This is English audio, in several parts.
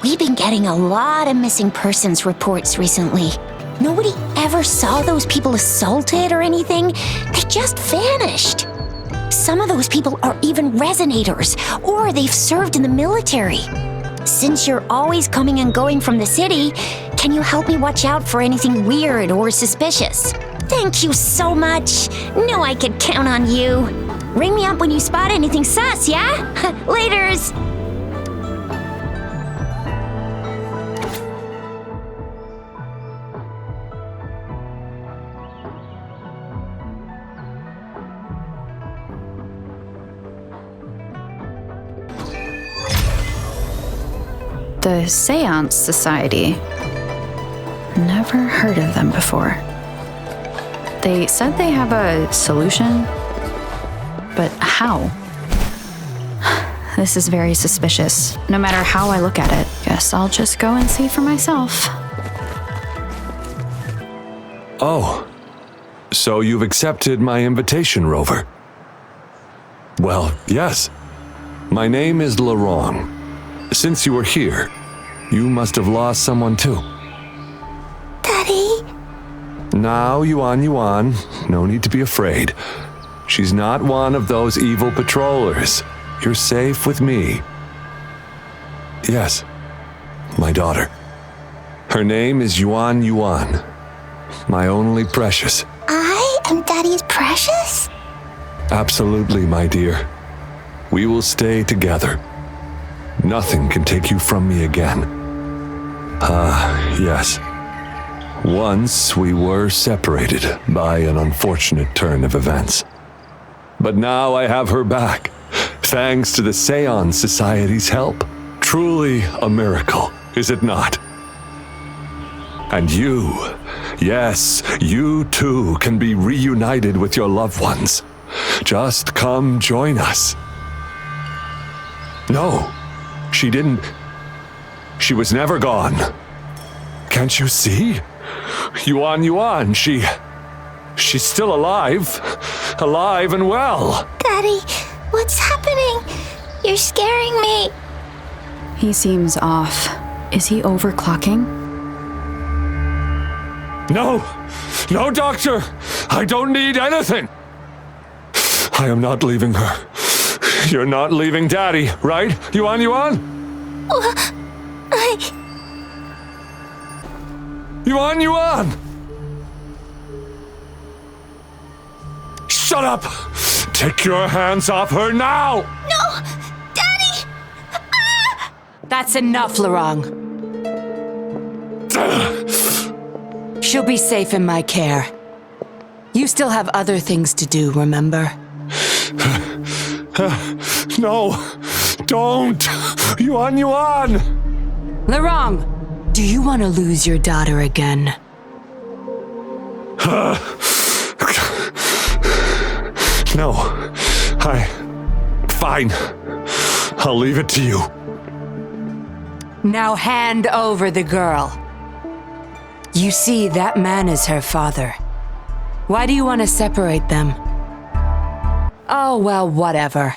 We've been getting a lot of missing persons reports recently. Nobody ever saw those people assaulted or anything. They just vanished. Some of those people are even resonators, or they've served in the military. Since you're always coming and going from the city, can you help me watch out for anything weird or suspicious? Thank you so much. Know I could count on you. Ring me up when you spot anything sus, yeah? Laters. The Seance Society. Never heard of them before. They said they have a solution, but how? This is very suspicious, no matter how I look at it. Guess I'll just go and see for myself. Oh, so you've accepted my invitation, Rover? Well, yes. My name is Lirong. Since you were here, you must have lost someone too. Daddy? Now, Yuanyuan, no need to be afraid. She's not one of those evil patrollers. You're safe with me. Yes, my daughter. Her name is Yuanyuan, my only precious. I am Daddy's precious? Absolutely, my dear. We will stay together. Nothing can take you from me again. Yes. Once we were separated by an unfortunate turn of events. But now I have her back, thanks to the Seance Society's help. Truly a miracle, is it not? And you, yes, you too can be reunited with your loved ones. Just come join us. No. She didn't. She was never gone. Can't you see? Yuanyuan, she's still alive. Alive and well. Daddy, what's happening? You're scaring me. He seems off. Is he overclocking? No, doctor. I don't need anything. I am not leaving her. You're not leaving Daddy, right, Yuanyuan? Yuanyuan! Shut up! Take your hands off her now! No! Daddy! Ah! That's enough, Lirong. She'll be safe in my care. You still have other things to do, remember? No, don't! Yuanyuan! Lirong, do you want to lose your daughter again? No, fine. I'll leave it to you. Now hand over the girl. You see, that man is her father. Why do you want to separate them? Oh, well, whatever.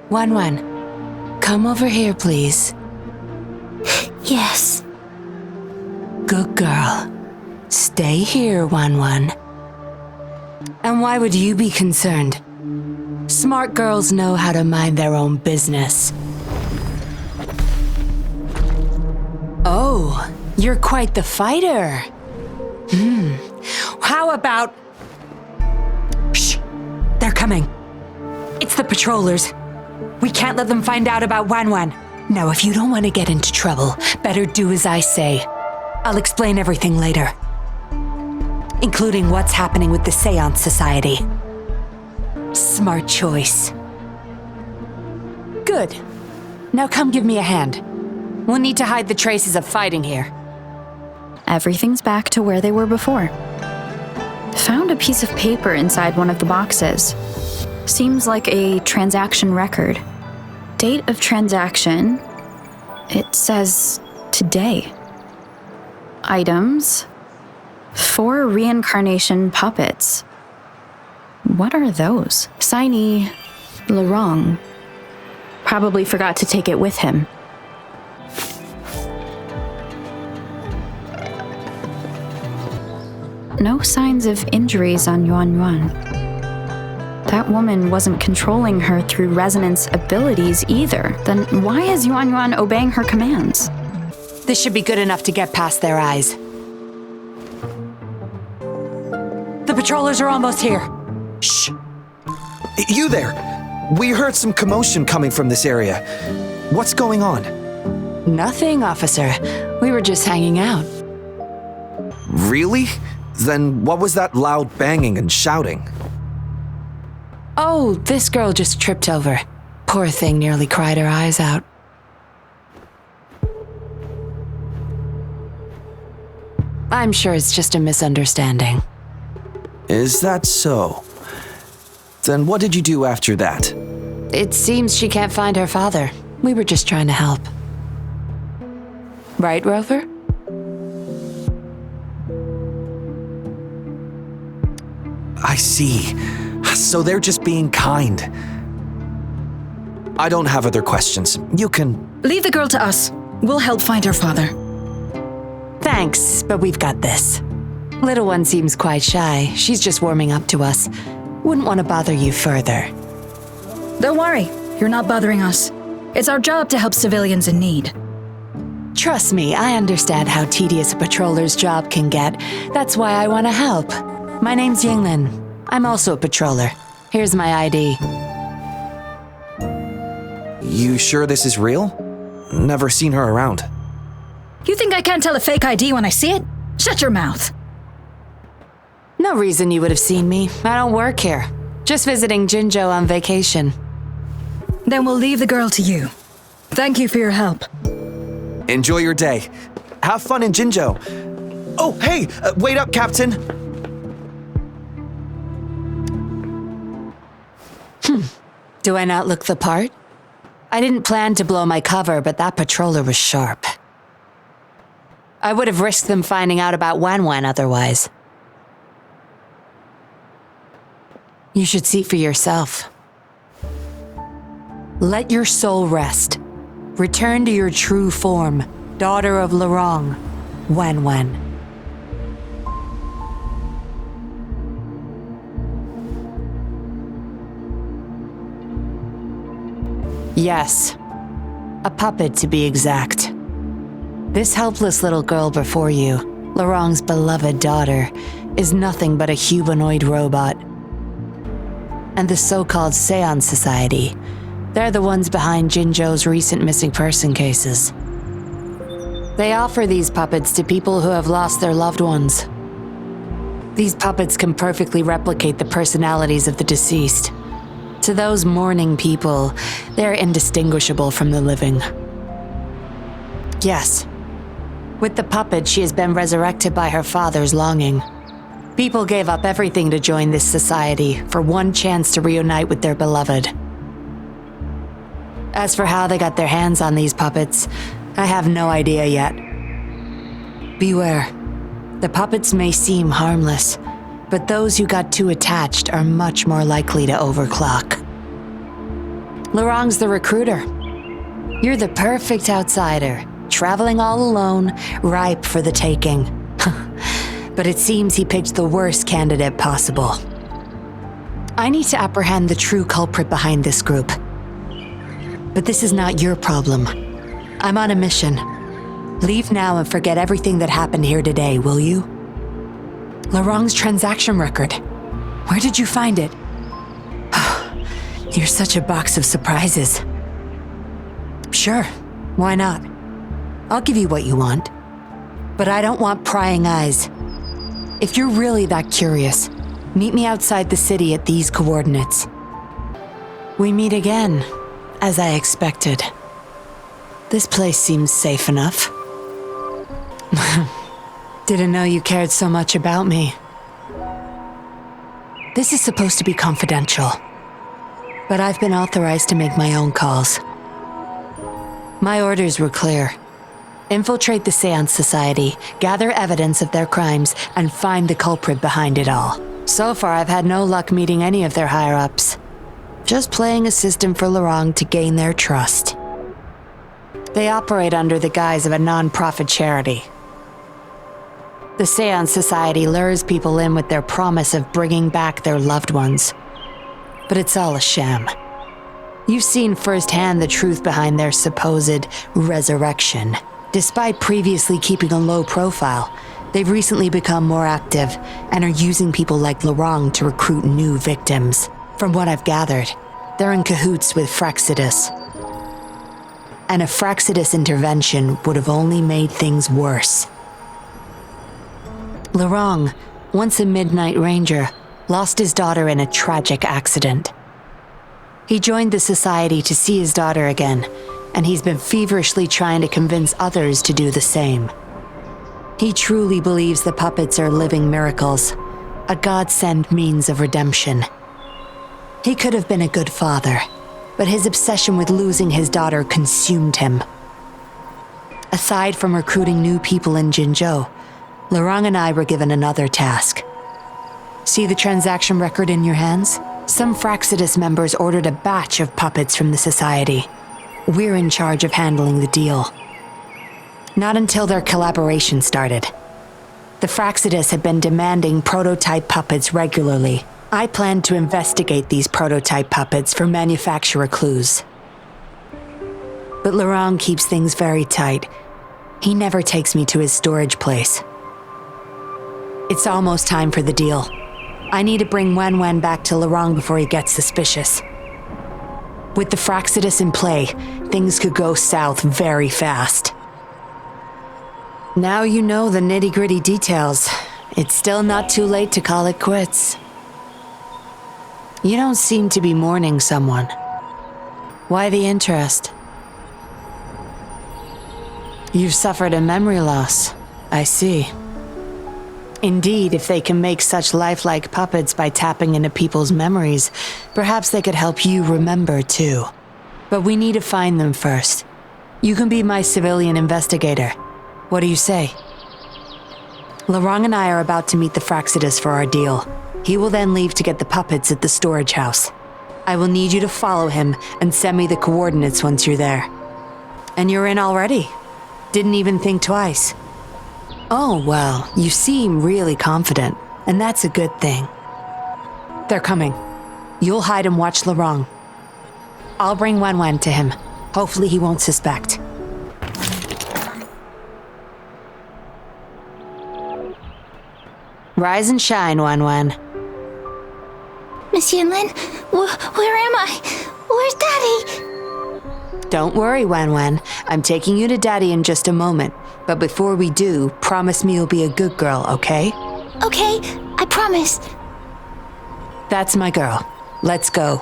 Yuanyuan, come over here, please. Yes. Good girl. Stay here, Yuanyuan. And why would you be concerned? Smart girls know how to mind their own business. Oh, you're quite the fighter. How about... Shh! They're coming. It's the patrollers. We can't let them find out about Yuanyuan. Now, if you don't want to get into trouble, better do as I say. I'll explain everything later. Including what's happening with the Seance Society. Smart choice. Good. Now come give me a hand. We'll need to hide the traces of fighting here. Everything's back to where they were before. Found a piece of paper inside one of the boxes. Seems like a transaction record. Date of transaction. It says today. Items. 4 reincarnation puppets. What are those? Signee, Lirong. probably forgot to take it with him. No signs of injuries on Yuanyuan. That woman wasn't controlling her through resonance abilities either. Then why is Yuanyuan obeying her commands? This should be good enough to get past their eyes. The patrollers are almost here. Shh! You there! We heard some commotion coming from this area. What's going on? Nothing, officer. We were just hanging out. Really? Then what was that loud banging and shouting? Oh, this girl just tripped over. Poor thing nearly cried her eyes out. I'm sure it's just a misunderstanding. Is that so? Then what did you do after that? It seems she can't find her father. We were just trying to help. Right, Rover? I see. So they're just being kind. I don't have other questions. You can... Leave the girl to us. We'll help find her father. Thanks, but we've got this. Little one seems quite shy. She's just warming up to us. Wouldn't want to bother you further. Don't worry. You're not bothering us. It's our job to help civilians in need. Trust me, I understand how tedious a patroller's job can get. That's why I want to help. My name's Yinlin. I'm also a patroller. Here's my ID. You sure this is real? Never seen her around. You think I can't tell a fake ID when I see it? Shut your mouth. No reason you would have seen me. I don't work here. Just visiting Jinzhou on vacation. Then we'll leave the girl to you. Thank you for your help. Enjoy your day. Have fun in Jinzhou. Oh, hey! Wait up, Captain! Do I not look the part? I didn't plan to blow my cover, but that patroller was sharp. I would have risked them finding out about Yuanyuan otherwise. You should see for yourself. Let your soul rest. Return to your true form, daughter of Lirong, Yuanyuan. Yes, a puppet to be exact. This helpless little girl before you, Lirong's beloved daughter, is nothing but a humanoid robot. And the so-called Seance Society, they're the ones behind Jinzhou's recent missing person cases. They offer these puppets to people who have lost their loved ones. These puppets can perfectly replicate the personalities of the deceased. To those mourning people, they're indistinguishable from the living. Yes, with the puppet, she has been resurrected by her father's longing. People gave up everything to join this society for one chance to reunite with their beloved. As for how they got their hands on these puppets, I have no idea yet. Beware. The puppets may seem harmless, but those who got too attached are much more likely to overclock. Lirong's the recruiter. You're the perfect outsider, traveling all alone, ripe for the taking. But it seems he picked the worst candidate possible. I need to apprehend the true culprit behind this group. But this is not your problem. I'm on a mission. Leave now and forget everything that happened here today, will you? Lirong's transaction record. Where did you find it? You're such a box of surprises. Sure, why not? I'll give you what you want. But I don't want prying eyes. If you're really that curious, meet me outside the city at these coordinates. We meet again, as I expected. This place seems safe enough. Didn't know you cared so much about me. This is supposed to be confidential, but I've been authorized to make my own calls. My orders were clear. Infiltrate the Seance Society, gather evidence of their crimes, and find the culprit behind it all. So far, I've had no luck meeting any of their higher-ups. Just playing a system for Lirong to gain their trust. They operate under the guise of a non-profit charity. The Seance Society lures people in with their promise of bringing back their loved ones. But it's all a sham. You've seen firsthand the truth behind their supposed resurrection. Despite previously keeping a low profile, they've recently become more active and are using people like Lirong to recruit new victims. From what I've gathered, they're in cahoots with Fraxidus. And a Fraxidus intervention would have only made things worse. Lirong, once a Midnight Ranger, lost his daughter in a tragic accident. He joined the society to see his daughter again, and he's been feverishly trying to convince others to do the same. He truly believes the puppets are living miracles, a God-sent means of redemption. He could have been a good father, but his obsession with losing his daughter consumed him. Aside from recruiting new people in Jinzhou, Lirong and I were given another task. See the transaction record in your hands? Some Fraxidus members ordered a batch of puppets from the society. We're in charge of handling the deal. Not until their collaboration started. The Fraxidus had been demanding prototype puppets regularly. I planned to investigate these prototype puppets for manufacturer clues. But Lirong keeps things very tight. He never takes me to his storage place. It's almost time for the deal. I need to bring Yuanyuan back to Lirong before he gets suspicious. With the Fraxidus in play, things could go south very fast. Now you know the nitty-gritty details. It's still not too late to call it quits. You don't seem to be mourning someone. Why the interest? You've suffered a memory loss. I see. Indeed, if they can make such lifelike puppets by tapping into people's memories, perhaps they could help you remember too. But we need to find them first. You can be my civilian investigator. What do you say? Lirong and I are about to meet the Fraxidus for our deal. He will then leave to get the puppets at the storage house. I will need you to follow him and send me the coordinates once you're there. And you're in already? Didn't even think twice. Oh, well, you seem really confident, and that's a good thing. They're coming. You'll hide and watch Lirong. I'll bring Yuanyuan to him. Hopefully he won't suspect. Rise and shine, Yuanyuan. Miss Yinlin, where am I? Where's Daddy? Don't worry, Yuanyuan. I'm taking you to Daddy in just a moment. But before we do, promise me you'll be a good girl, okay? Okay, I promise. That's my girl. Let's go.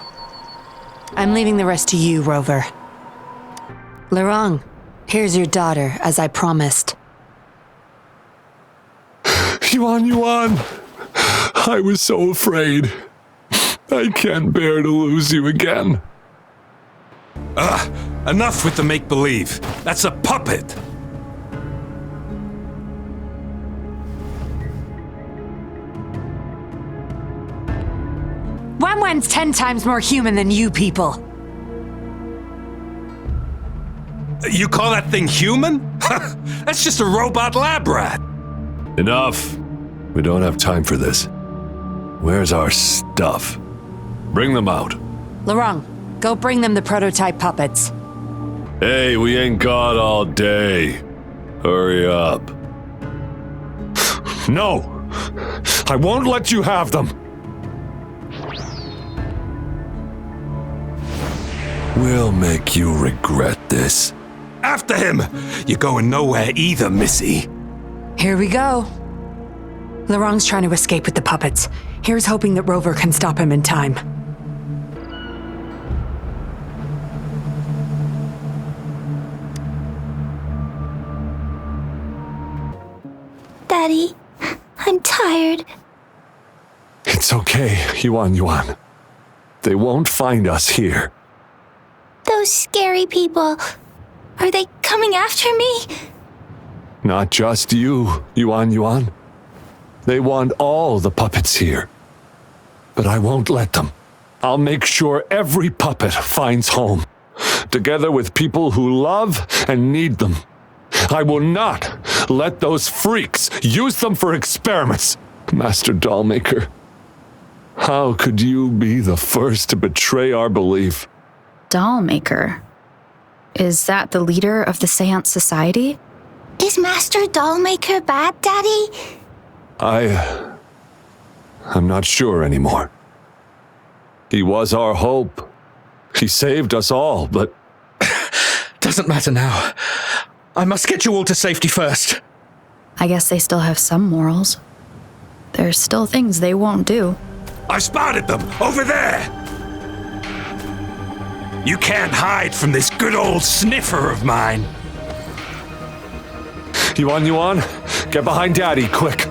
I'm leaving the rest to you, Rover. Lirong, here's your daughter, as I promised. Yuanyuan! I was so afraid. I can't bear to lose you again. Enough with the make-believe. That's a puppet. Yuanyuan's 10 times more human than you people. You call that thing human? That's just a robot lab rat. Enough. We don't have time for this. Where's our stuff? Bring them out. Lirong, go bring them the prototype puppets. Hey, we ain't got all day. Hurry up. No! I won't let you have them! We'll make you regret this. After him! You're going nowhere either, Missy. Here we go. Lirong's trying to escape with the puppets. Here's hoping that Rover can stop him in time. Daddy, I'm tired. It's okay, Yuanyuan. They won't find us here. Those scary people, are they coming after me? Not just you, Yuanyuan. They want all the puppets here. But I won't let them. I'll make sure every puppet finds home, together with people who love and need them. I will not let those freaks use them for experiments. Master Dollmaker, how could you be the first to betray our belief? Dollmaker? Is that the leader of the Seance Society? Is Master Dollmaker bad, Daddy? I'm not sure anymore. He was our hope. He saved us all, but... Doesn't matter now. I must get you all to safety first. I guess they still have some morals. There's still things they won't do. I spotted them over there. You can't hide from this good old sniffer of mine. Yuanyuan, get behind Daddy, quick.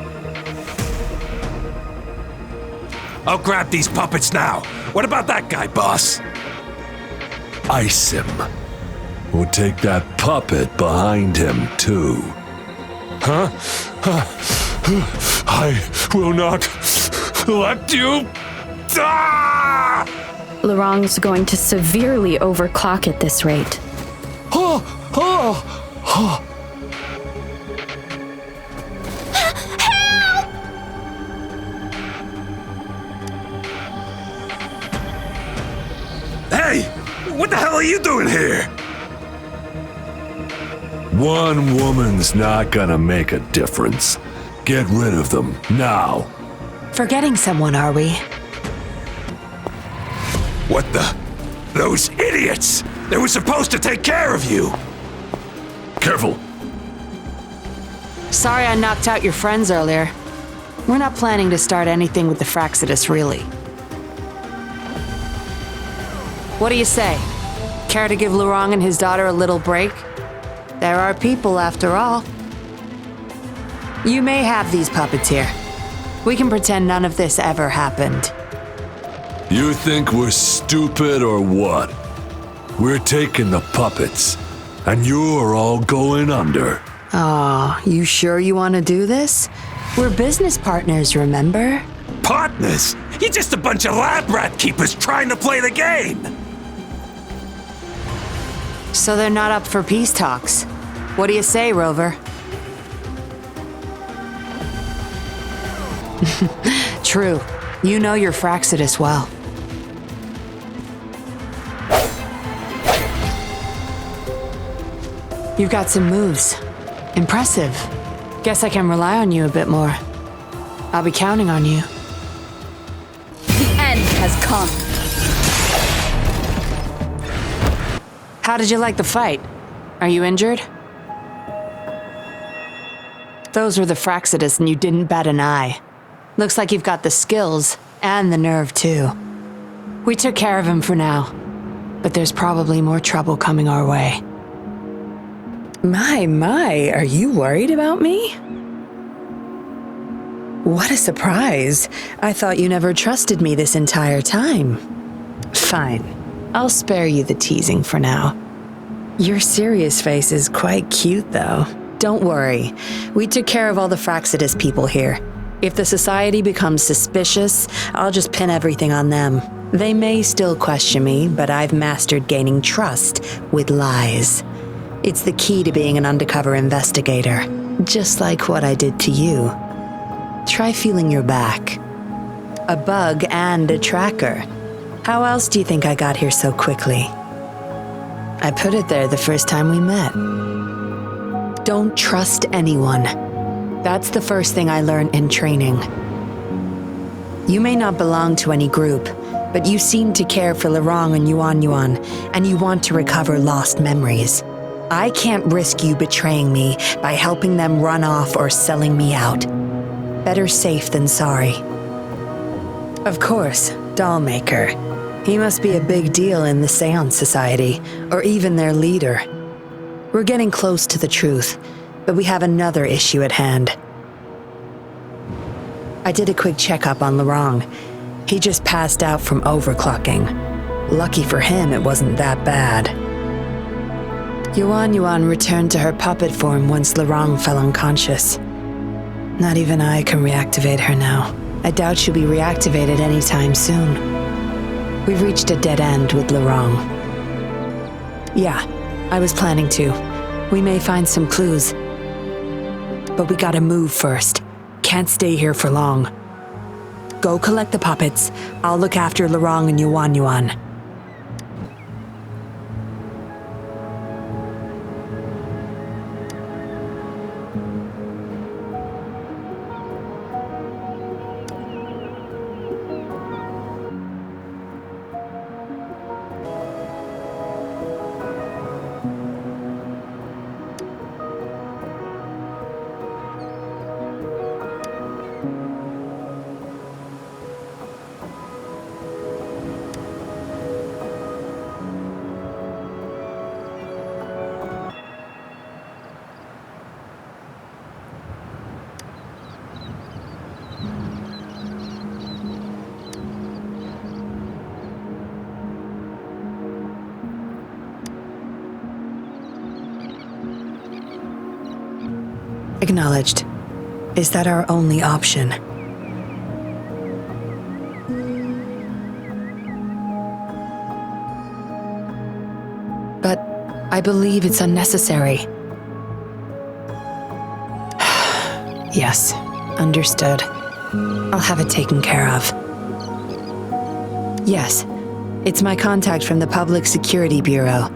I'll grab these puppets now. What about that guy, boss? Ice him. We'll take that puppet behind him, too. Huh? I will not let you... Ah! Lirong's going to severely overclock at this rate. Hey! What the hell are you doing here? One woman's not gonna make a difference. Get rid of them, now. Forgetting someone, are we? What the? Those idiots! They were supposed to take care of you! Careful. Sorry I knocked out your friends earlier. We're not planning to start anything with the Fraxidus, really. What do you say? Care to give Lirong and his daughter a little break? There are people, after all. You may have these puppets here. We can pretend none of this ever happened. You think we're stupid or what? We're taking the puppets, and you're all going under. Aw, you sure you want to do this? We're business partners, remember? Partners? You're just a bunch of lab rat keepers trying to play the game! So they're not up for peace talks. What do you say, Rover? True. You know your Fraxidus well. You've got some moves. Impressive. Guess I can rely on you a bit more. I'll be counting on you. The end has come. How did you like the fight? Are you injured? Those were the Fraxidus and you didn't bat an eye. Looks like you've got the skills and the nerve too. We took care of him for now, but there's probably more trouble coming our way. My, are you worried about me? What a surprise. I thought you never trusted me this entire time. Fine. I'll spare you the teasing for now. Your serious face is quite cute, though. Don't worry. We took care of all the Fraxidus people here. If the society becomes suspicious, I'll just pin everything on them. They may still question me, but I've mastered gaining trust with lies. It's the key to being an undercover investigator, just like what I did to you. Try feeling your back. A bug and a tracker. How else do you think I got here so quickly? I put it there the first time we met. Don't trust anyone. That's the first thing I learned in training. You may not belong to any group, but you seem to care for Lirong and Yuanyuan, and you want to recover lost memories. I can't risk you betraying me by helping them run off or selling me out. Better safe than sorry. Of course, Dollmaker. He must be a big deal in the Seance Society, or even their leader. We're getting close to the truth, but we have another issue at hand. I did a quick checkup on Lirong. He just passed out from overclocking. Lucky for him, it wasn't that bad. Yuanyuan returned to her puppet form once Lirong fell unconscious. Not even I can reactivate her now. I doubt she'll be reactivated anytime soon. We've reached a dead end with Lirong. Yeah, I was planning to. We may find some clues. But we gotta move first. Can't stay here for long. Go collect the puppets. I'll look after Lirong and Yuanyuan. Acknowledged. Is that our only option? But I believe it's unnecessary. Yes, understood. I'll have it taken care of. Yes, it's my contact from the Public Security Bureau.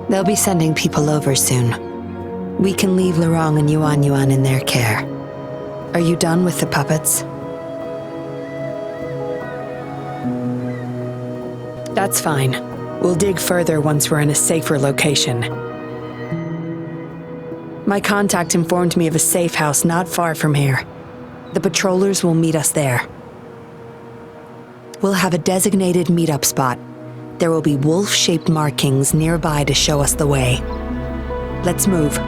They'll be sending people over soon. We can leave Lirong and Yuanyuan in their care. Are you done with the puppets? That's fine. We'll dig further once we're in a safer location. My contact informed me of a safe house not far from here. The patrollers will meet us there. We'll have a designated meetup spot. There will be wolf-shaped markings nearby to show us the way. Let's move.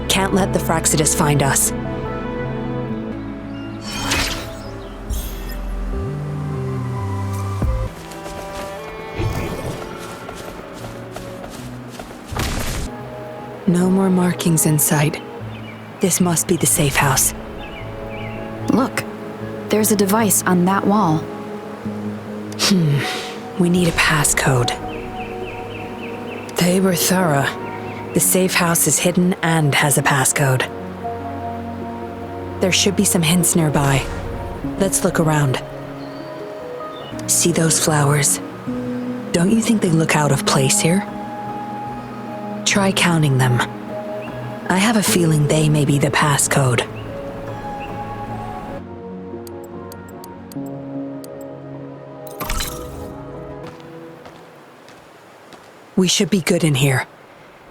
Can't let the Fraxidus find us. No more markings in sight. This must be the safe house. Look, there's a device on that wall. We need a passcode. They were thorough. The safe house is hidden and has a passcode. There should be some hints nearby. Let's look around. See those flowers? Don't you think they look out of place here? Try counting them. I have a feeling they may be the passcode. We should be good in here.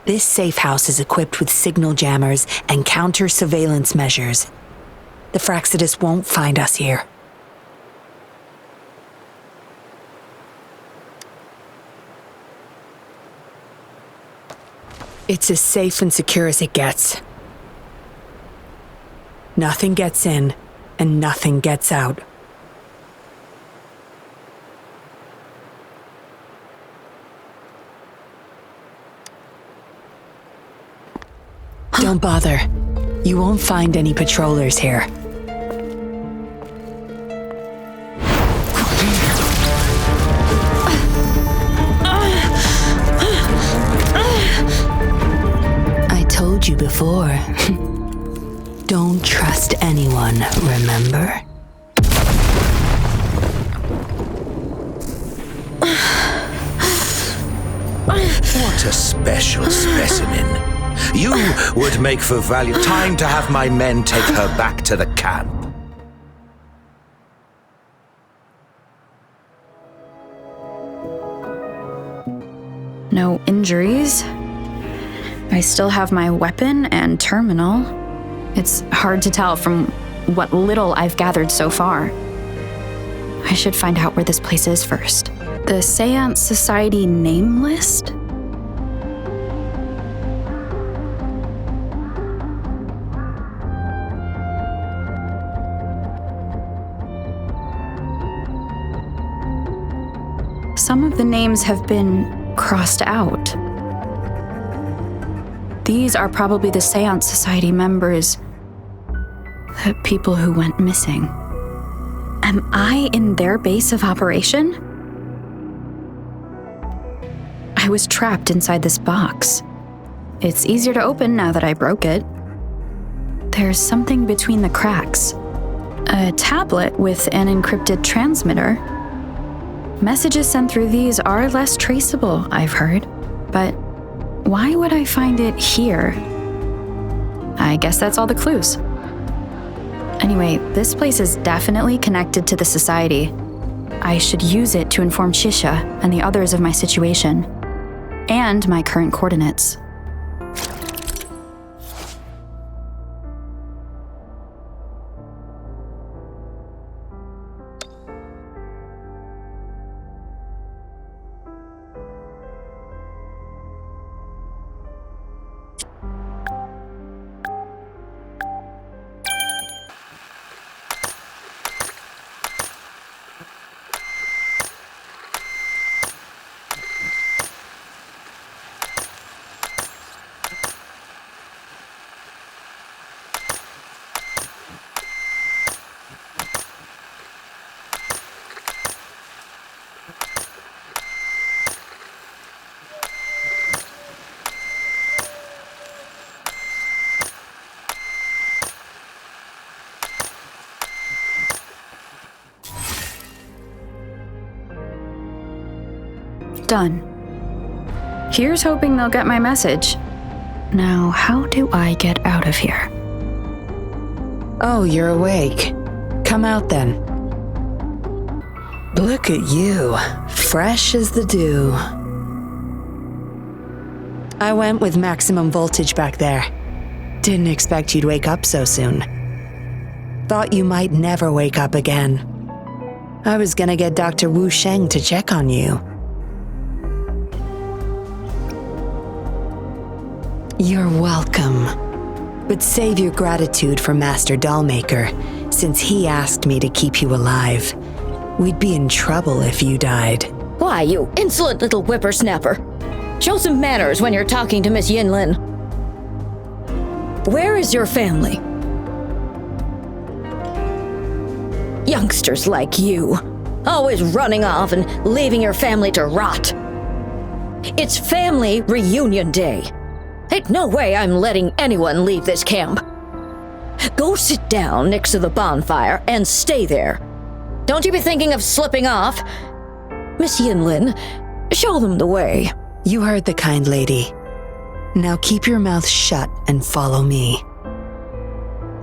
This safe house is equipped with signal jammers and counter-surveillance measures. The Fraxidus won't find us here. It's as safe and secure as it gets. Nothing gets in, and nothing gets out. Don't bother. You won't find any patrollers here. I told you before. Don't trust anyone, remember? What a special specimen. You would make for value. Time to have my men take her back to the camp. No injuries. I still have my weapon and terminal. It's hard to tell from what little I've gathered so far. I should find out where this place is first. The Seance Society name list? Some of the names have been crossed out. These are probably the Seance Society members, the people who went missing. Am I in their base of operation? I was trapped inside this box. It's easier to open now that I broke it. There's something between the cracks. A tablet with an encrypted transmitter. Messages sent through these are less traceable, I've heard. But why would I find it here? I guess that's all the clues. Anyway, this place is definitely connected to the society. I should use it to inform Shisha and the others of my situation. And my current coordinates. Done. Here's hoping they'll get my message. Now, how do I get out of here? Oh, you're awake. Come out then. Look at you, fresh as the dew. I went with maximum voltage back there. Didn't expect you'd wake up so soon. Thought you might never wake up again. I was gonna get Dr. Wu Sheng to check on you. You're welcome. But save your gratitude for Master Dollmaker, since he asked me to keep you alive. We'd be in trouble if you died. Why, you insolent little whippersnapper. Show some manners when you're talking to Miss Yinlin. Where is your family? Youngsters like you, always running off and leaving your family to rot. It's family reunion day. Ain't no way I'm letting anyone leave this camp. Go sit down next to the bonfire and stay there. Don't you be thinking of slipping off. Miss Yinlin, show them the way. You heard the kind lady. Now keep your mouth shut and follow me.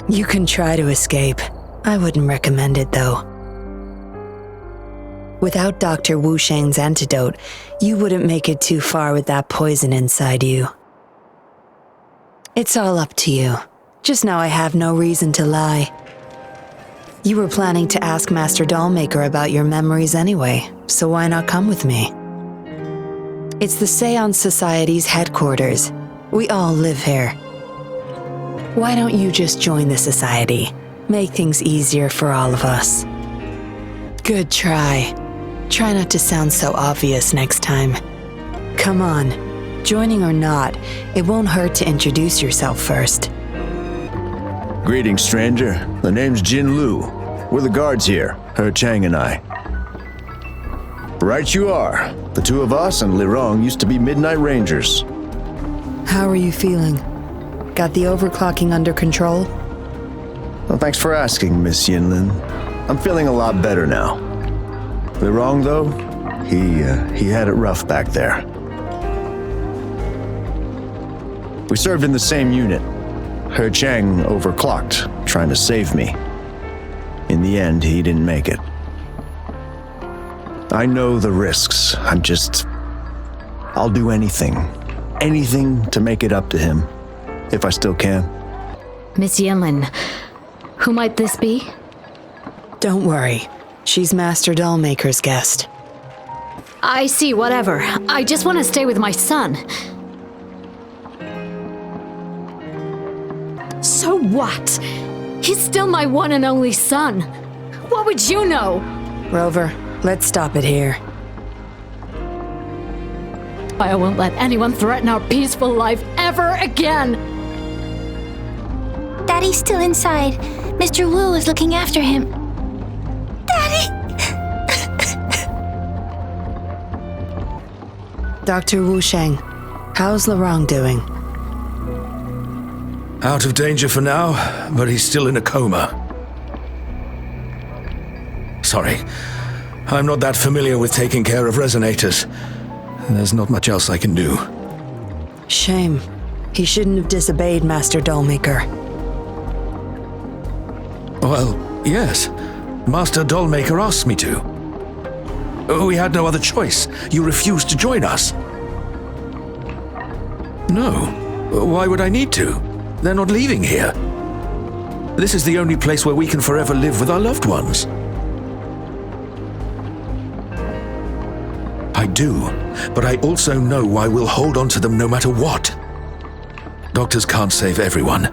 You can try to escape. I wouldn't recommend it, though. Without Dr. Wu Sheng's antidote, you wouldn't make it too far with that poison inside you. It's all up to you. Just know I have no reason to lie. You were planning to ask Master Dollmaker about your memories anyway, so why not come with me? It's the Seance Society's headquarters. We all live here. Why don't you just join the society? Make things easier for all of us. Good try. Try not to sound so obvious next time. Come on. Joining or not, it won't hurt to introduce yourself first. Greetings, stranger. The name's Jin Lu. We're the guards here, He Chang and I. Right you are. The two of us and Lirong used to be Midnight Rangers. How are you feeling? Got the overclocking under control? Well, thanks for asking, Miss Yinlin. I'm feeling a lot better now. Lirong, though, he had it rough back there. We served in the same unit. He Chang overclocked, trying to save me. In the end, he didn't make it. I know the risks. I'll do anything to make it up to him, if I still can. Miss Yinlin, who might this be? Don't worry. She's Master Dollmaker's guest. I see, whatever. I just want to stay with my son. So what? He's still my one and only son. What would you know? Rover, let's stop it here. I won't let anyone threaten our peaceful life ever again. Daddy's still inside. Mr. Wu is looking after him. Dr. Wu Sheng, how's Lirong doing? Out of danger for now, but he's still in a coma. Sorry, I'm not that familiar with taking care of resonators. There's not much else I can do. Shame. He shouldn't have disobeyed Master Dollmaker. Well, yes. Master Dollmaker asked me to. We had no other choice. You refused to join us. No. Why would I need to? They're not leaving here. This is the only place where we can forever live with our loved ones. I do, but I also know why we'll hold on to them no matter what. Doctors can't save everyone.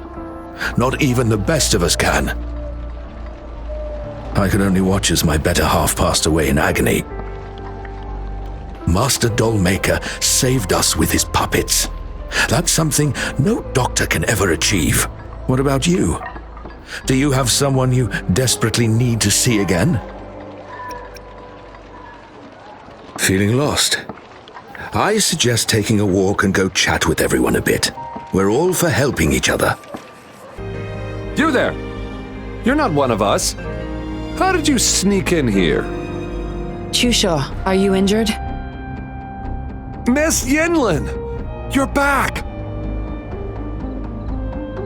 Not even the best of us can. I could only watch as my better half passed away in agony. Master Dollmaker saved us with his puppets. That's something no doctor can ever achieve. What about you? Do you have someone you desperately need to see again? Feeling lost? I suggest taking a walk and go chat with everyone a bit. We're all for helping each other. You there! You're not one of us. How did you sneak in here? Chusho, are you injured? Miss Yinlin! You're back!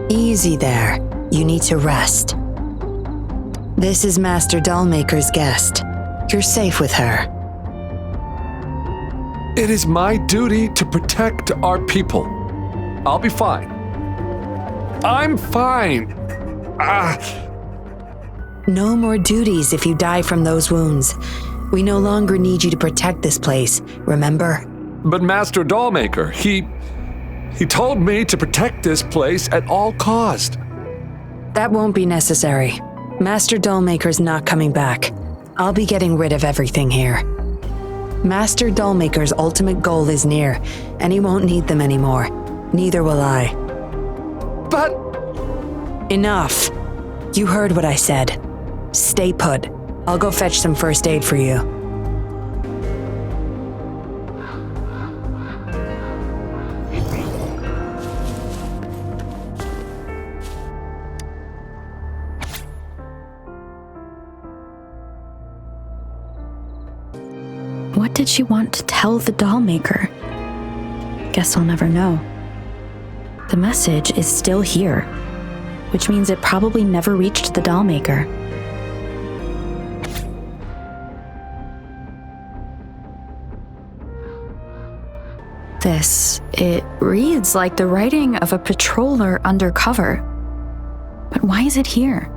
Easy there. You need to rest. This is Master Dollmaker's guest. You're safe with her. It is my duty to protect our people. I'll be fine. I'm fine. No more duties if you die from those wounds. We no longer need you to protect this place, remember? But Master Dollmaker, he told me to protect this place at all cost. That won't be necessary. Master Dollmaker's not coming back. I'll be getting rid of everything here. Master Dollmaker's ultimate goal is near, and he won't need them anymore. Neither will I. But... Enough. You heard what I said. Stay put. I'll go fetch some first aid for you. What did she want to tell the Dollmaker? Guess I'll never know. The message is still here, which means it probably never reached the Dollmaker. It reads like the writing of a patroller undercover. But why is it here?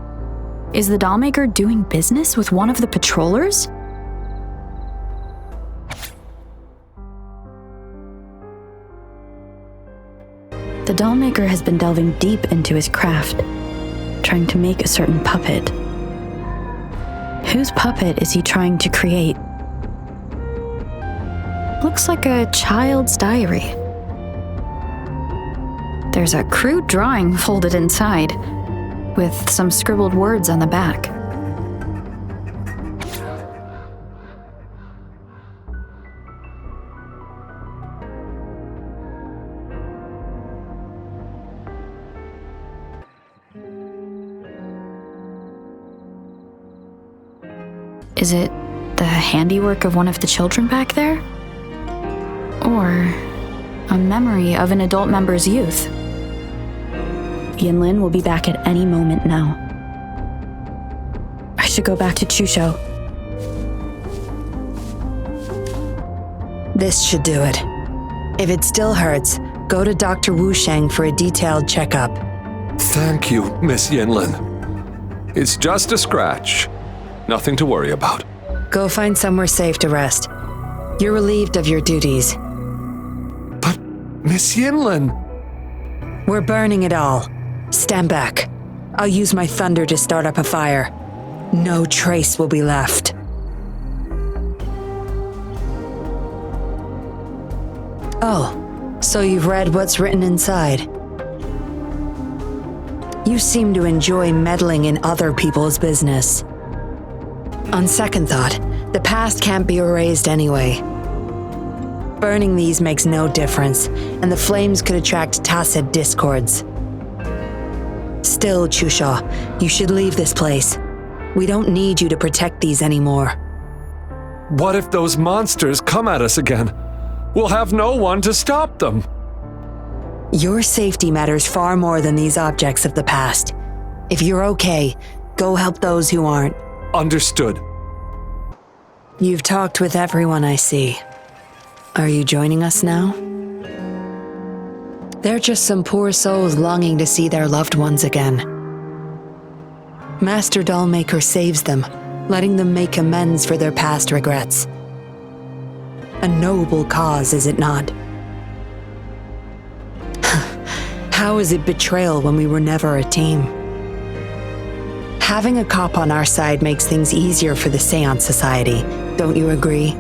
Is the Dollmaker doing business with one of the patrollers? The Dollmaker has been delving deep into his craft, trying to make a certain puppet. Whose puppet is he trying to create? Looks like a child's diary. There's a crude drawing folded inside, with some scribbled words on the back. Is it the handiwork of one of the children back there? Or a memory of an adult member's youth? Yinlin will be back at any moment now. I should go back to Chusho. This should do it. If it still hurts, go to Dr. Wu Sheng for a detailed checkup. Thank you, Miss Yinlin. It's just a scratch. Nothing to worry about. Go find somewhere safe to rest. You're relieved of your duties. But, Miss Yinlin... We're burning it all. Stand back. I'll use my thunder to start up a fire. No trace will be left. Oh, so you've read what's written inside. You seem to enjoy meddling in other people's business. On second thought, the past can't be erased anyway. Burning these makes no difference, and the flames could attract tacit discords. Still, Chusha, you should leave this place. We don't need you to protect these anymore. What if those monsters come at us again? We'll have no one to stop them. Your safety matters far more than these objects of the past. If you're okay, go help those who aren't. Understood. You've talked with everyone I see. Are you joining us now? They're just some poor souls longing to see their loved ones again. Master Dollmaker saves them, letting them make amends for their past regrets. A noble cause, is it not? How is it betrayal when we were never a team? Having a cop on our side makes things easier for the Seance Society, don't you agree?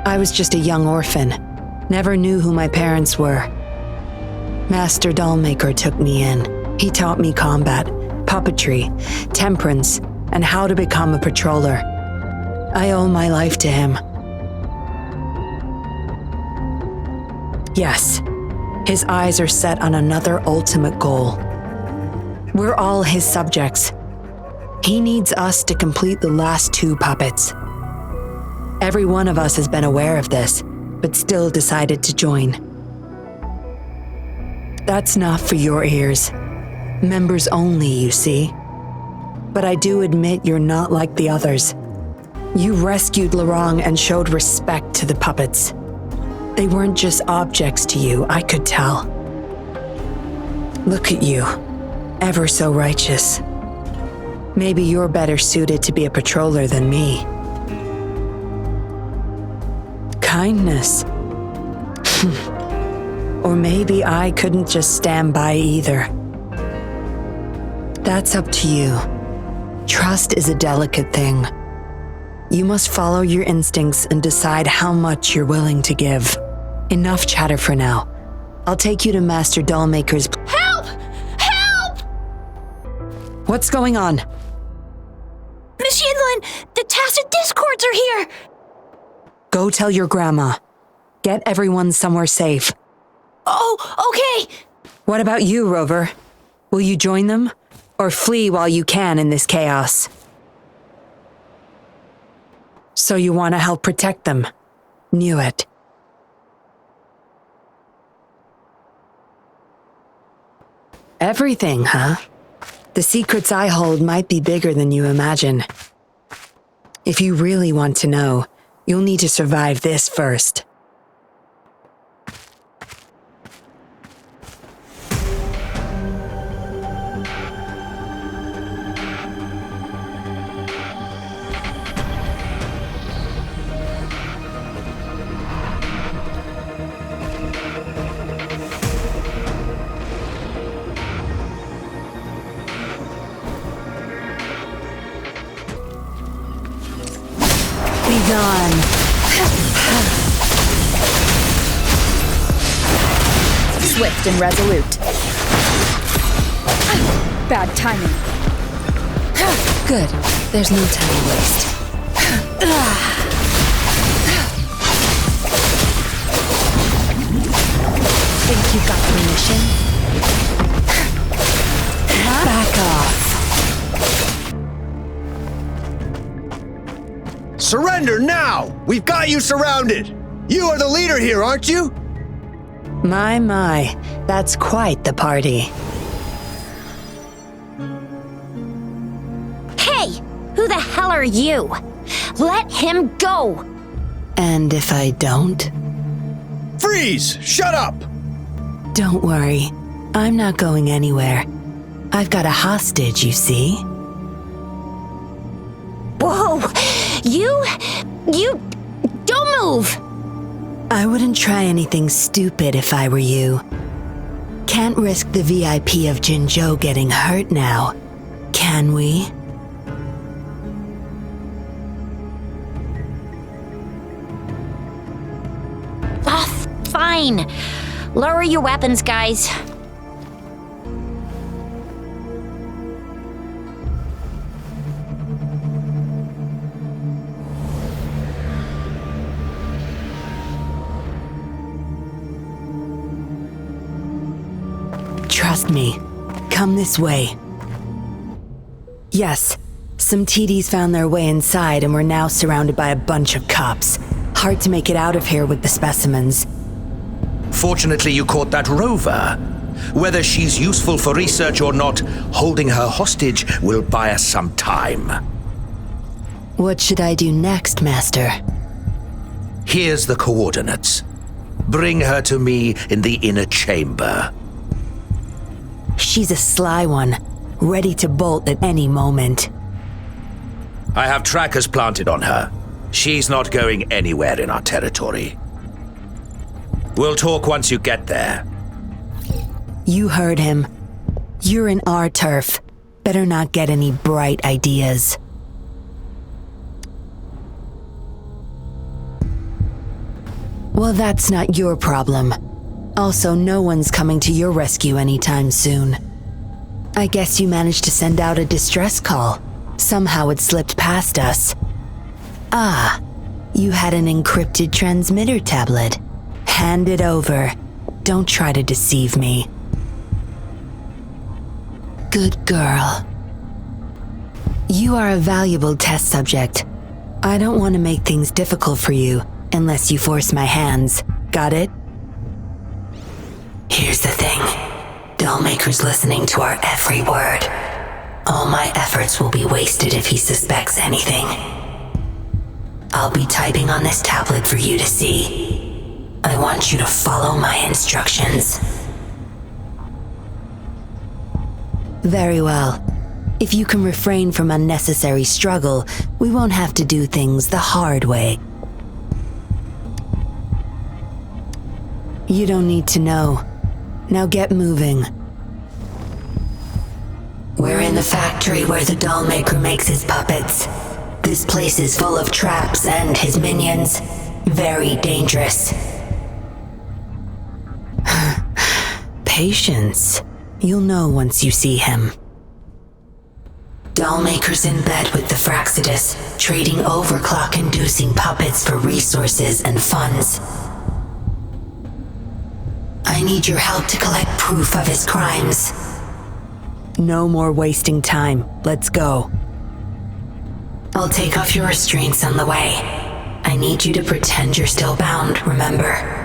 I was just a young orphan, never knew who my parents were. Master Dollmaker took me in. He taught me combat, puppetry, temperance, and how to become a patroller. I owe my life to him. Yes, his eyes are set on another ultimate goal. We're all his subjects. He needs us to complete the last 2 puppets. Every one of us has been aware of this, but still decided to join. That's not for your ears. Members only, you see. But I do admit you're not like the others. You rescued Lirong and showed respect to the puppets. They weren't just objects to you, I could tell. Look at you, ever so righteous. Maybe you're better suited to be a patroller than me. Kindness. Or maybe I couldn't just stand by either. That's up to you. Trust is a delicate thing. You must follow your instincts and decide how much you're willing to give. Enough chatter for now. I'll take you to Master Dollmaker's. Help! Help! What's going on? Miss Yinlin, the tacit discords are here! Go tell your grandma. Get everyone somewhere safe. Oh, okay! What about you, Rover? Will you join them? Or flee while you can in this chaos? So you want to help protect them? Knew it. Everything, huh? The secrets I hold might be bigger than you imagine. If you really want to know, you'll need to survive this first. Gone. Swift and resolute. Bad timing. Good. There's no time to waste. Think you got permission? Back off. Surrender now! We've got you surrounded! You are the leader here, aren't you? My, that's quite the party. Hey, who the hell are you? Let him go! And if I don't? Freeze! Shut up! Don't worry. I'm not going anywhere. I've got a hostage, you see? Whoa! You don't move! I wouldn't try anything stupid if I were you. Can't risk the VIP of Jinzhou getting hurt now, can we? Ah, fine. Lower your weapons, guys. Trust me. Come this way. Yes, some TDs found their way inside and we're now surrounded by a bunch of cops. Hard to make it out of here with the specimens. Fortunately, you caught that rover. Whether she's useful for research or not, holding her hostage will buy us some time. What should I do next, Master? Here's the coordinates. Bring her to me in the inner chamber. She's a sly one, ready to bolt at any moment. I have trackers planted on her. She's not going anywhere in our territory. We'll talk once you get there. You heard him. You're in our turf. Better not get any bright ideas. Well, that's not your problem. Also, no one's coming to your rescue anytime soon. I guess you managed to send out a distress call. Somehow it slipped past us. Ah, you had an encrypted transmitter tablet. Hand it over. Don't try to deceive me. Good girl. You are a valuable test subject. I don't want to make things difficult for you unless you force my hands. Got it? Here's the thing. Dollmaker's listening to our every word. All my efforts will be wasted if he suspects anything. I'll be typing on this tablet for you to see. I want you to follow my instructions. Very well. If you can refrain from unnecessary struggle, we won't have to do things the hard way. You don't need to know. Now get moving. We're in the factory where the dollmaker makes his puppets. This place is full of traps and his minions. Very dangerous. Patience. You'll know once you see him. Dollmaker's in bed with the Fraxidus, trading overclock-inducing puppets for resources and funds. I need your help to collect proof of his crimes. No more wasting time. Let's go. I'll take off your restraints on the way. I need you to pretend you're still bound, remember?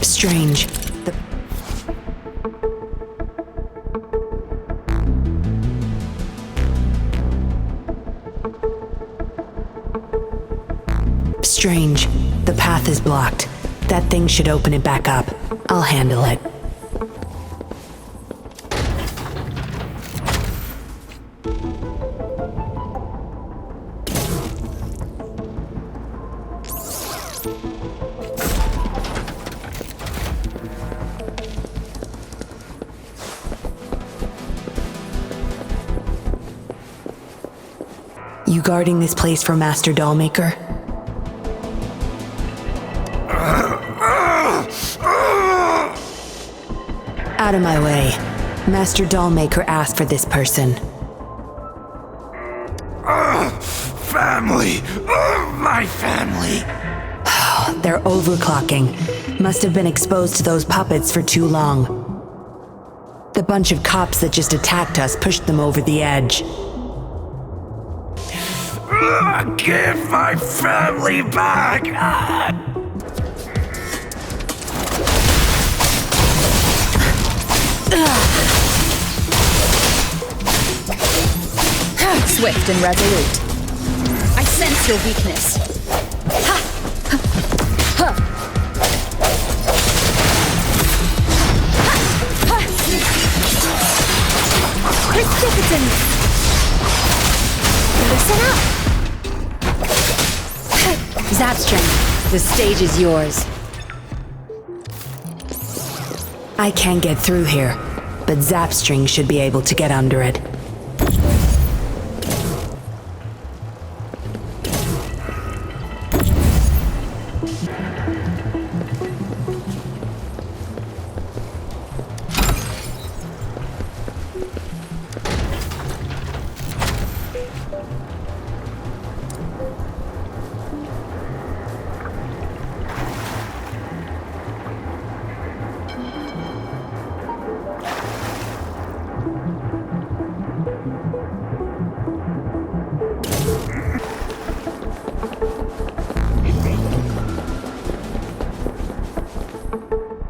Strange. Strange. The path is blocked. That thing should open it back up. I'll handle it. You guarding this place for Master Dollmaker? Out of my way. Master Dollmaker asked for this person. Family! My family! They're overclocking. Must have been exposed to those puppets for too long. The bunch of cops that just attacked us pushed them over the edge. Give my family back! Swift and resolute. I sense your weakness. Precipitant! Listen up! Zapstring, the stage is yours. I can't get through here, but Zapstring should be able to get under it.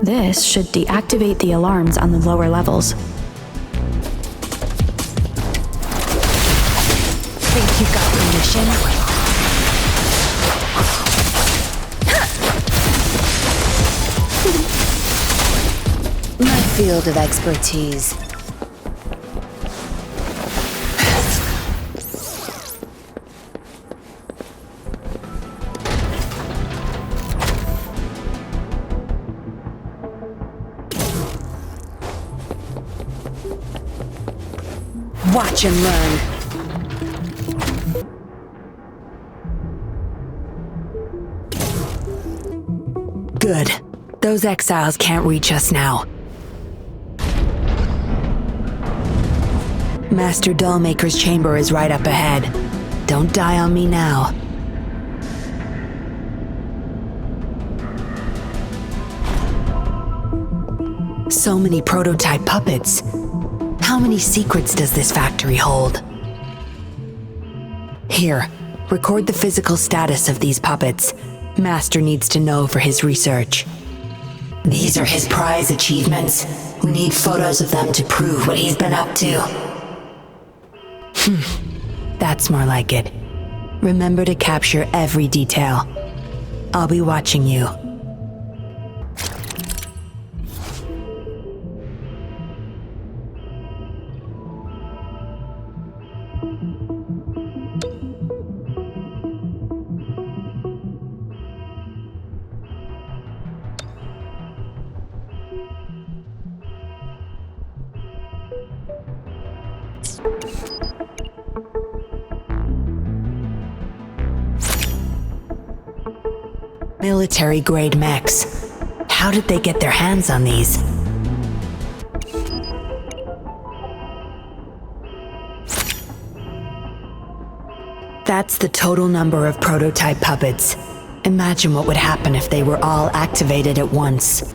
This should deactivate the alarms on the lower levels. Think you got permission? My field of expertise. Watch and learn. Good. Those exiles can't reach us now. Master Dollmaker's chamber is right up ahead. Don't die on me now. So many prototype puppets. How many secrets does this factory hold? Here, record the physical status of these puppets. Master needs to know for his research. These are his prize achievements. We need photos of them to prove what he's been up to. That's more like it. Remember to capture every detail. I'll be watching you. Military-grade mechs. How did they get their hands on these? That's the total number of prototype puppets. Imagine what would happen if they were all activated at once.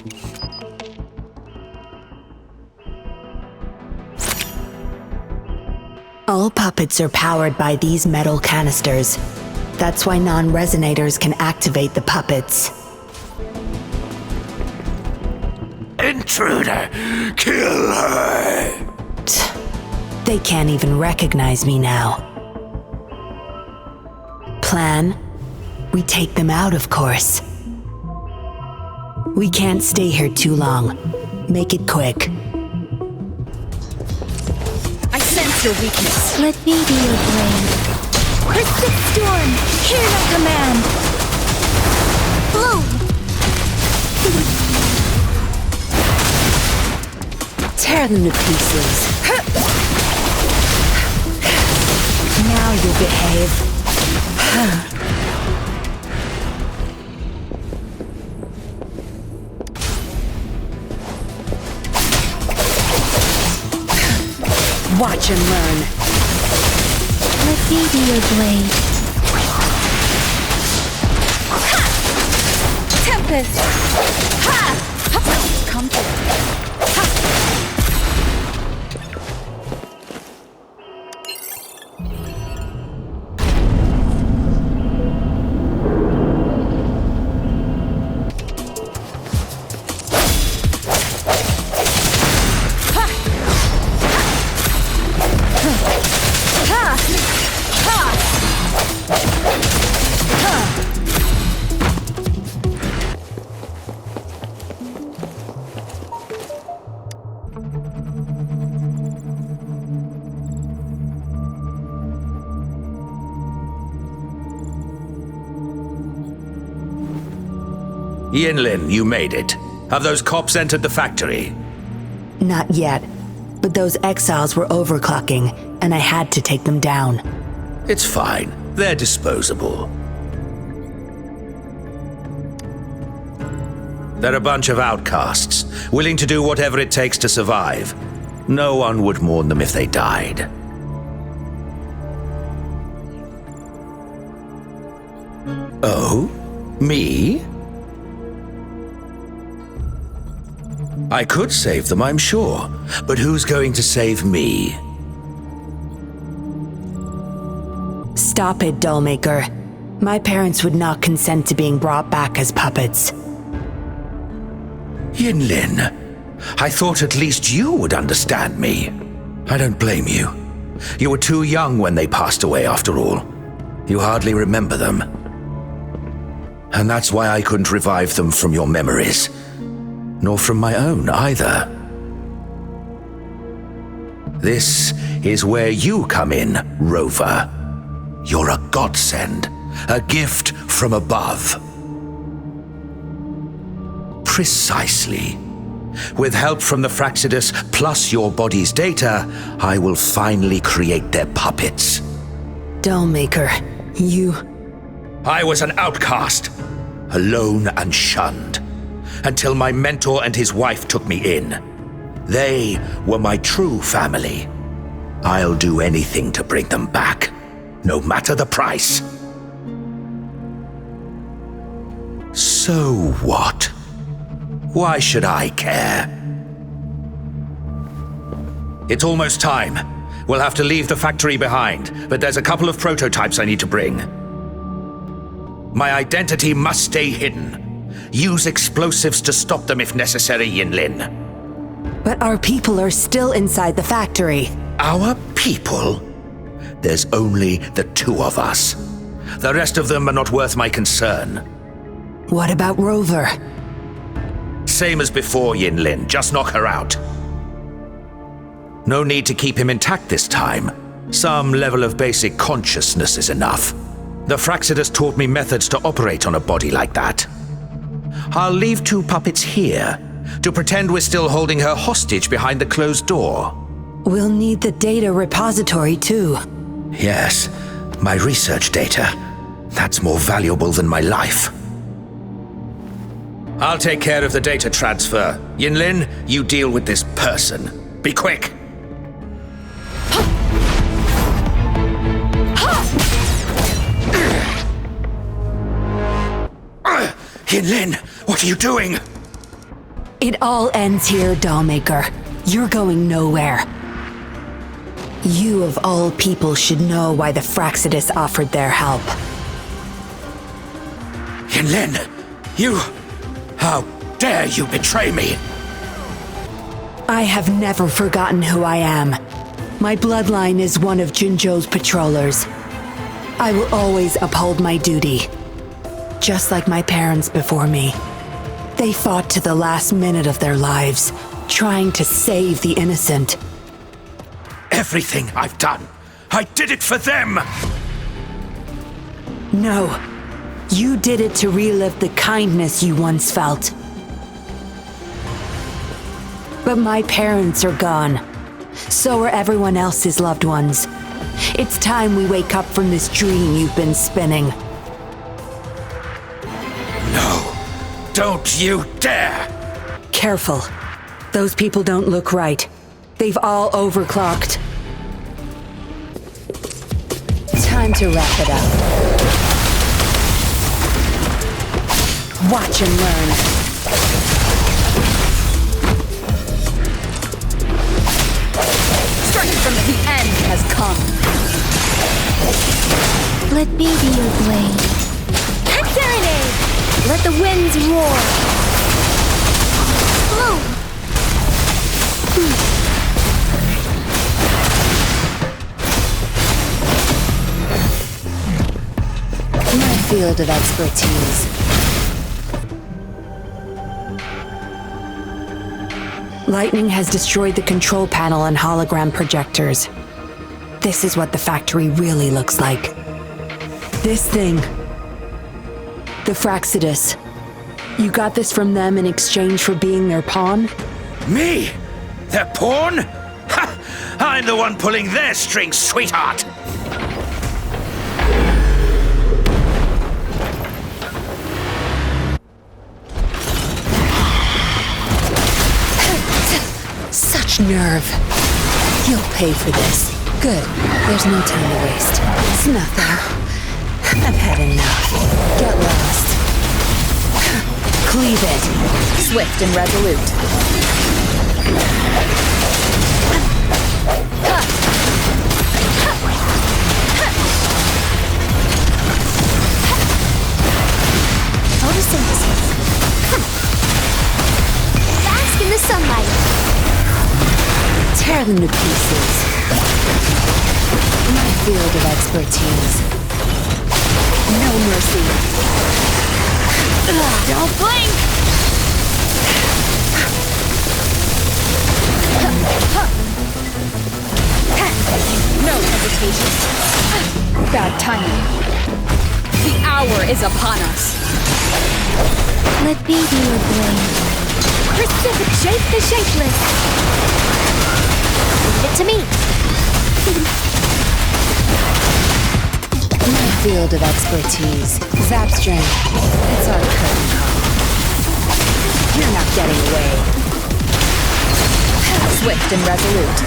All puppets are powered by these metal canisters. That's why non-resonators can activate the puppets. Intruder! Kill her! They can't even recognize me now. Plan? We take them out, of course. We can't stay here too long. Make it quick. I sense your weakness. Let me be your blade. Cryptic storm! Hear no command! Bloom! Tear them to pieces. Now you'll behave. Watch and learn. Let me be your blade. Ha! Tempest! Ha! Come Yinlin, you made it. Have those cops entered the factory? Not yet, but those exiles were overclocking, and I had to take them down. It's fine. They're disposable. They're a bunch of outcasts, willing to do whatever it takes to survive. No one would mourn them if they died. Oh? Me? I could save them, I'm sure. But who's going to save me? Stop it, Dollmaker. My parents would not consent to being brought back as puppets. Yinlin, I thought at least you would understand me. I don't blame you. You were too young when they passed away, after all. You hardly remember them. And that's why I couldn't revive them from your memories. Nor from my own, either. This is where you come in, Rover. You're a godsend, a gift from above. Precisely. With help from the Fraxidus plus your body's data, I will finally create their puppets. Dollmaker, you... I was an outcast, alone and shunned, until my mentor and his wife took me in. They were my true family. I'll do anything to bring them back, no matter the price. So what? Why should I care? It's almost time. We'll have to leave the factory behind, but there's a couple of prototypes I need to bring. My identity must stay hidden. Use explosives to stop them if necessary, Yinlin. But our people are still inside the factory. Our people? There's only the two of us. The rest of them are not worth my concern. What about Rover? Same as before, Yinlin. Just knock her out. No need to keep him intact this time. Some level of basic consciousness is enough. The Fraxidus taught me methods to operate on a body like that. I'll leave two puppets here to pretend we're still holding her hostage behind the closed door. We'll need the data repository too. Yes, my research data. That's more valuable than my life. I'll take care of the data transfer. Yinlin, you deal with this person. Be quick! Yinlin, what are you doing? It all ends here, Dollmaker. You're going nowhere. You of all people should know why the Fraxidus offered their help. Yinlin, you... How dare you betray me? I have never forgotten who I am. My bloodline is one of Jinzhou's patrollers. I will always uphold my duty. Just like my parents before me. They fought to the last minute of their lives, trying to save the innocent. Everything I've done, I did it for them! No. You did it to relive the kindness you once felt. But my parents are gone. So are everyone else's loved ones. It's time we wake up from this dream you've been spinning. No. Don't you dare! Careful. Those people don't look right. They've all overclocked. Time to wrap it up. Watch and learn. Starting from the end has come. Let me be your blade. Serenade! Let the winds roar. Bloom. My field of expertise. Lightning has destroyed the control panel and hologram projectors. This is what the factory really looks like. This thing. The Fraxidus. You got this from them in exchange for being their pawn? Me? Their pawn? Ha! I'm the one pulling their strings, sweetheart! Such nerve. You'll pay for this. Good. There's no time to waste. It's nothing. I've had enough. Get lost. Cleave it. Swift and resolute. Photosynthesis. sunlight. Tear them to pieces. My field of expertise. No mercy. Don't blink! No hesitation. Bad timing. The hour is upon us. Let be your blame. Precipitate the shapeless. Leave it to me. My field of expertise. Zap strength. It's our curtain call. You're not getting away. Swift and resolute.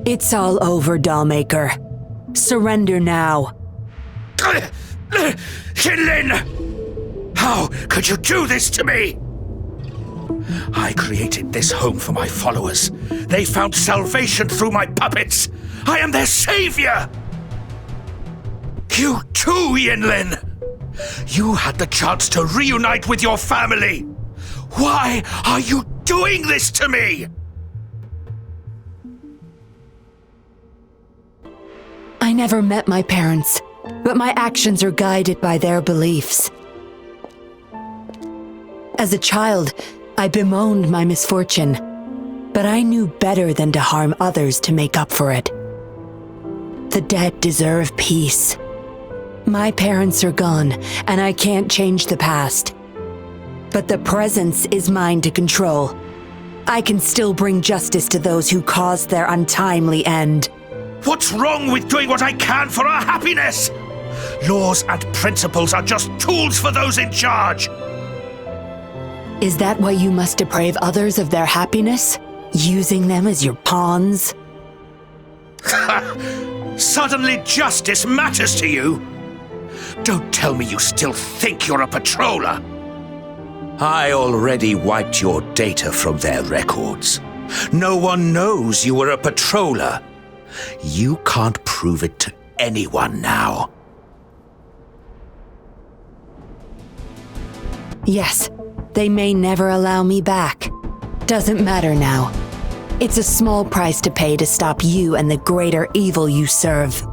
It's all over, Dollmaker. Surrender now. Yinlin! How could you do this to me? I created this home for my followers. They found salvation through my puppets. I am their savior! You too, Yinlin! You had the chance to reunite with your family. Why are you doing this to me? I never met my parents, but my actions are guided by their beliefs. As a child, I bemoaned my misfortune, but I knew better than to harm others to make up for it. The dead deserve peace. My parents are gone, and I can't change the past. But the present is mine to control. I can still bring justice to those who caused their untimely end. What's wrong with doing what I can for our happiness? Laws and principles are just tools for those in charge. Is that why you must deprive others of their happiness? Using them as your pawns? Suddenly justice matters to you? Don't tell me you still think you're a patroller. I already wiped your data from their records. No one knows you were a patroller. You can't prove it to anyone now. Yes, they may never allow me back. Doesn't matter now. It's a small price to pay to stop you and the greater evil you serve.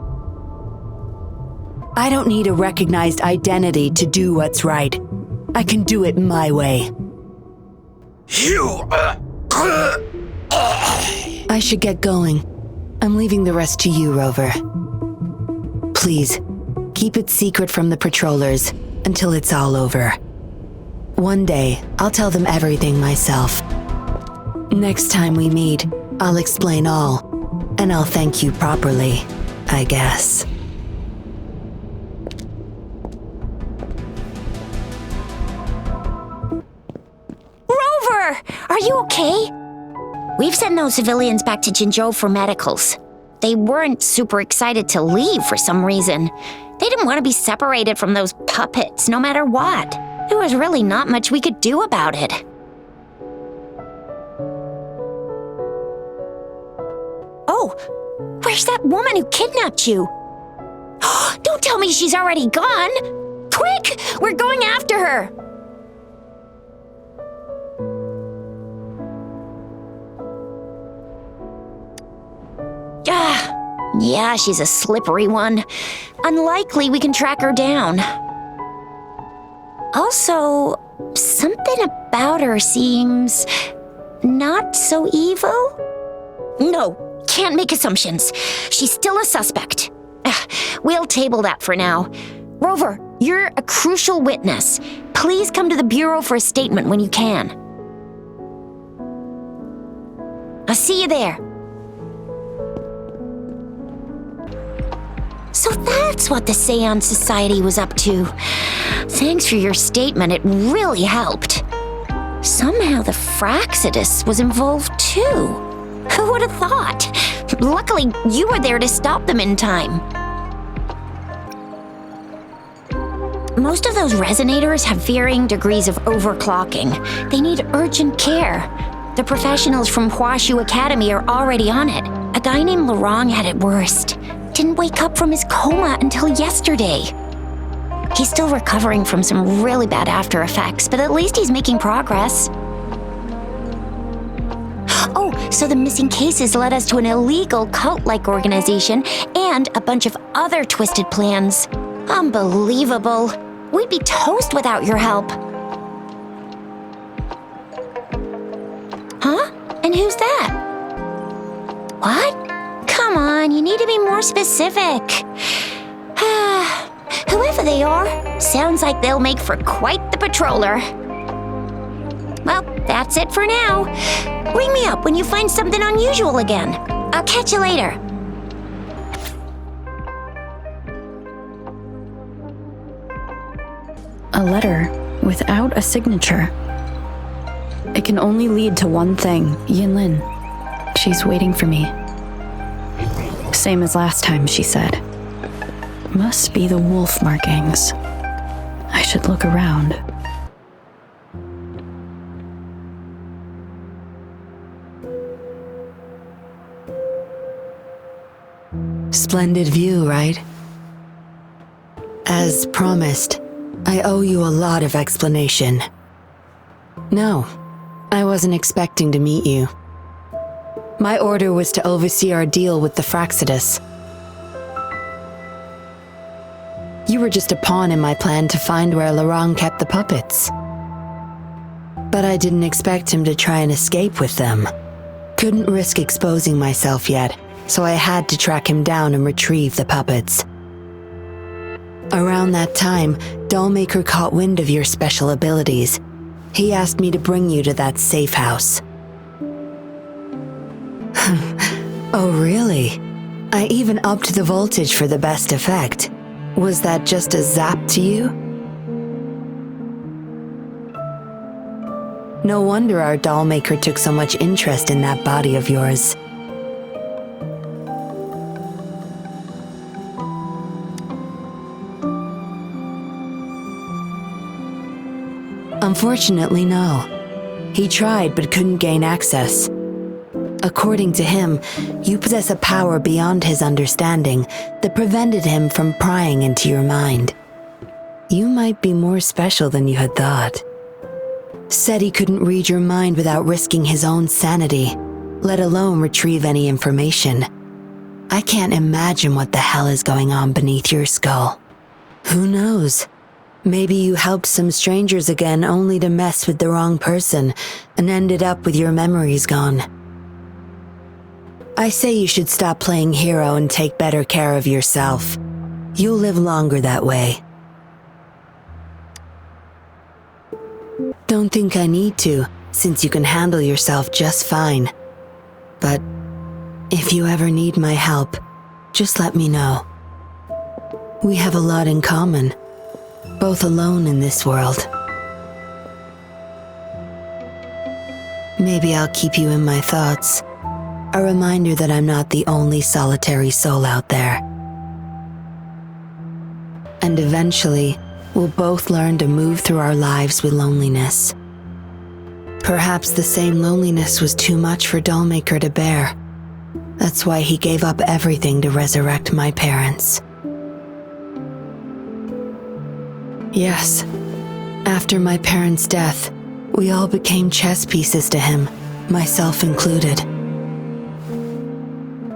I don't need a recognized identity to do what's right. I can do it my way. I should get going. I'm leaving the rest to you, Rover. Please, keep it secret from the patrollers until it's all over. One day, I'll tell them everything myself. Next time we meet, I'll explain all, and I'll thank you properly, I guess. Rover! Are you okay? We've sent those civilians back to Jinzhou for medicals. They weren't super excited to leave for some reason. They didn't want to be separated from those puppets, no matter what. There was really not much we could do about it. Oh, where's that woman who kidnapped you? Don't tell me she's already gone! Quick! We're going after her! Yeah, she's a slippery one. Unlikely we can track her down. Also, something about her seems not so evil? No, can't make assumptions. She's still a suspect. We'll table that for now. Rover, you're a crucial witness. Please come to the Bureau for a statement when you can. I'll see you there. So that's what the Seance Society was up to. Thanks for your statement, it really helped. Somehow the Fraxidus was involved too. Who would have thought? Luckily, you were there to stop them in time. Most of those resonators have varying degrees of overclocking. They need urgent care. The professionals from Huashu Academy are already on it. A guy named Lirong had it worst. Didn't wake up from his coma until yesterday. He's still recovering from some really bad after effects, but at least he's making progress. Oh, so the missing cases led us to an illegal cult-like organization and a bunch of other twisted plans. Unbelievable. We'd be toast without your help. Huh? And who's that? What? Come on, you need to be more specific. Whoever they are, sounds like they'll make for quite the patroller. Well, that's it for now. Ring me up when you find something unusual again. I'll catch you later. A letter without a signature. It can only lead to one thing, Yinlin. She's waiting for me. Same as last time, she said. Must be the wolf markings. I should look around. Splendid view, right? As promised, I owe you a lot of explanation. No, I wasn't expecting to meet you. My order was to oversee our deal with the Fraxidus. You were just a pawn in my plan to find where Lirong kept the puppets. But I didn't expect him to try and escape with them. Couldn't risk exposing myself yet, so I had to track him down and retrieve the puppets. Around that time, Dollmaker caught wind of your special abilities. He asked me to bring you to that safe house. Oh, really? I even upped the voltage for the best effect. Was that just a zap to you? No wonder our Dollmaker took so much interest in that body of yours. Unfortunately, no. He tried but couldn't gain access. According to him, you possess a power beyond his understanding that prevented him from prying into your mind. You might be more special than you had thought. Said he couldn't read your mind without risking his own sanity, let alone retrieve any information. I can't imagine what the hell is going on beneath your skull. Who knows? Maybe you helped some strangers again only to mess with the wrong person and ended up with your memories gone. I say you should stop playing hero and take better care of yourself. You'll live longer that way. Don't think I need to, since you can handle yourself just fine. But if you ever need my help, just let me know. We have a lot in common, both alone in this world. Maybe I'll keep you in my thoughts. A reminder that I'm not the only solitary soul out there. And eventually, we'll both learn to move through our lives with loneliness. Perhaps the same loneliness was too much for Dollmaker to bear. That's why he gave up everything to resurrect my parents. Yes, after my parents' death, we all became chess pieces to him, myself included.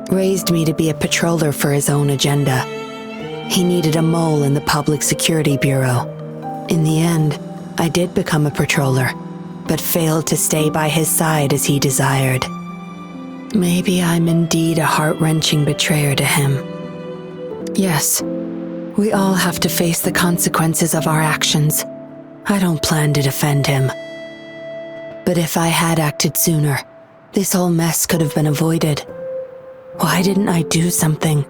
Raised me to be a patroller for his own agenda. He needed a mole in the Public Security Bureau. In the end, I did become a patroller, but failed to stay by his side as he desired. Maybe I'm indeed a heart-wrenching betrayer to him. Yes, we all have to face the consequences of our actions. I don't plan to defend him. But if I had acted sooner, this whole mess could have been avoided. Why didn't I do something?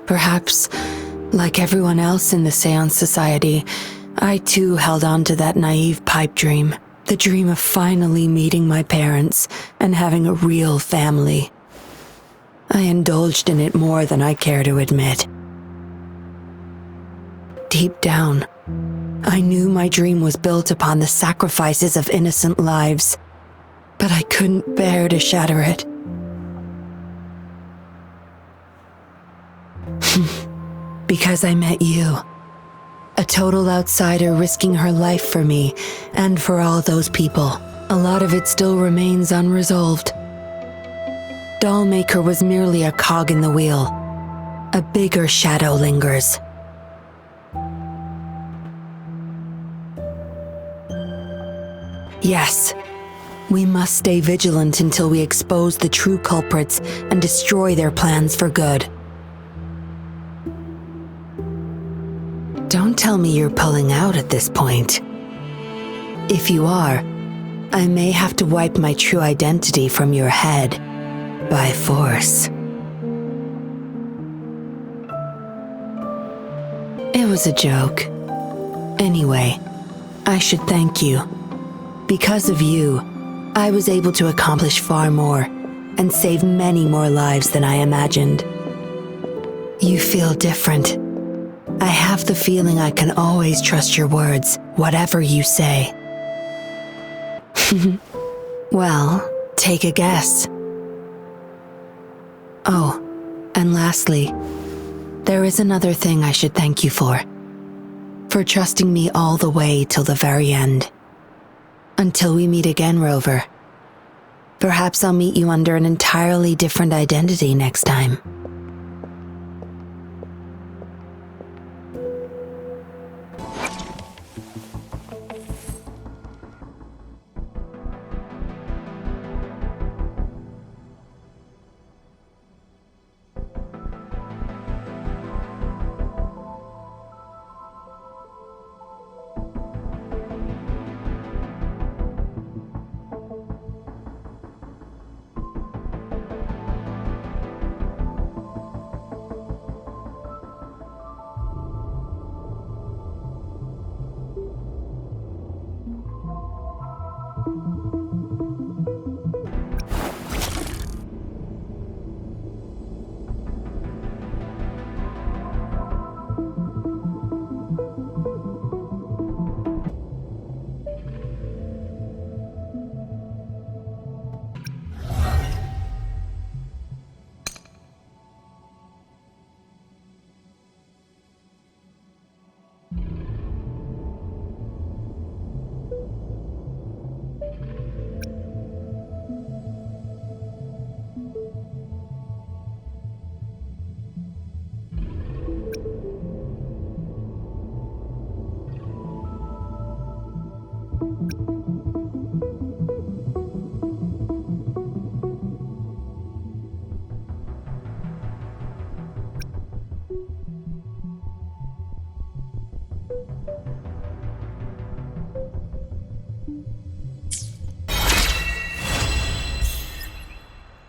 Perhaps, like everyone else in the Seance Society, I too held on to that naive pipe dream, the dream of finally meeting my parents and having a real family. I indulged in it more than I care to admit. Deep down, I knew my dream was built upon the sacrifices of innocent lives, but I couldn't bear to shatter it. Because I met you, A total outsider risking her life for me and for all those people. A lot of it still remains unresolved. Dollmaker was merely a cog in the wheel. A bigger shadow lingers. Yes, we must stay vigilant until we expose the true culprits and destroy their plans for good. Don't tell me you're pulling out at this point. If you are, I may have to wipe my true identity from your head by force. It was a joke. Anyway, I should thank you. Because of you, I was able to accomplish far more and save many more lives than I imagined. You feel different. I have the feeling I can always trust your words, whatever you say. Well, take a guess. Oh, and lastly, there is another thing I should thank you for trusting me all the way till the very end. Until we meet again, Rover. Perhaps I'll meet you under an entirely different identity next time.